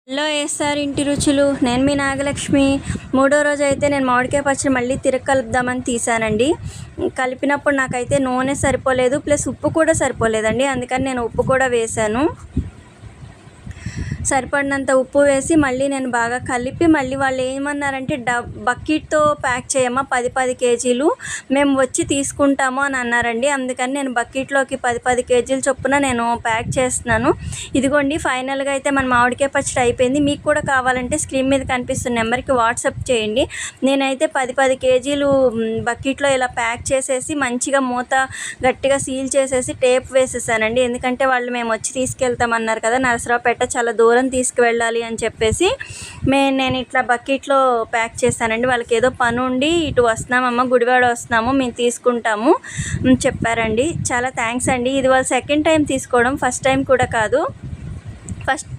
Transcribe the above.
Hello SR ఇంటి రుచులు, నేను మీ నాగలక్ష్మి. మూడో రోజు అయితే నేను మామిడికాయ పచ్చడి మళ్ళీ కలుపుదామని తీసానండి. కలిపినప్పుడు నాకైతే నూనె సరిపోలేదు, ప్లస్ ఉప్పు కూడా సరిపోలేదండి. అందుకని నేను ఉప్పు కూడా వేశాను. సరిపడినంత ఉప్పు వేసి మళ్ళీ నేను బాగా కలిపి, మళ్ళీ వాళ్ళు ఏమన్నారంటే బకెట్తో ప్యాక్ చేయమ్మా 10 కేజీలు, మేము వచ్చి తీసుకుంటాము అని అన్నారండి. అందుకని నేను బకెట్లోకి 10 కేజీల చొప్పున నేను ప్యాక్ చేస్తున్నాను. ఇదిగోండి, ఫైనల్గా అయితే మన మామిడికాయ పచ్చడి అయిపోయింది. మీకు కూడా కావాలంటే స్క్రీన్ మీద కనిపిస్తున్న నెంబర్కి వాట్సాప్ చేయండి. నేనైతే 10 కేజీలు బకెట్లో ఇలా ప్యాక్ చేసేసి మంచిగా మూత గట్టిగా సీల్ చేసేసి టేప్ వేసేసానండి. ఎందుకంటే వాళ్ళు మేము వచ్చి తీసుకెళ్తామన్నారు కదా, నరసరావుపేట చాలా దూరం తీసుకువెళ్ళాలి అని చెప్పేసి నేను ఇట్లా బకెట్లో ప్యాక్ చేశానండి. వాళ్ళకి ఏదో పని ఉండి ఇటు వస్తున్నామమ్మ, గుడివాడ వస్తున్నాము, మేము తీసుకుంటాము చెప్పారండి. చాలా థ్యాంక్స్ అండి. ఇది వాళ్ళు సెకండ్ టైం తీసుకోవడం, ఫస్ట్ టైం కూడా కాదు. ఫస్ట్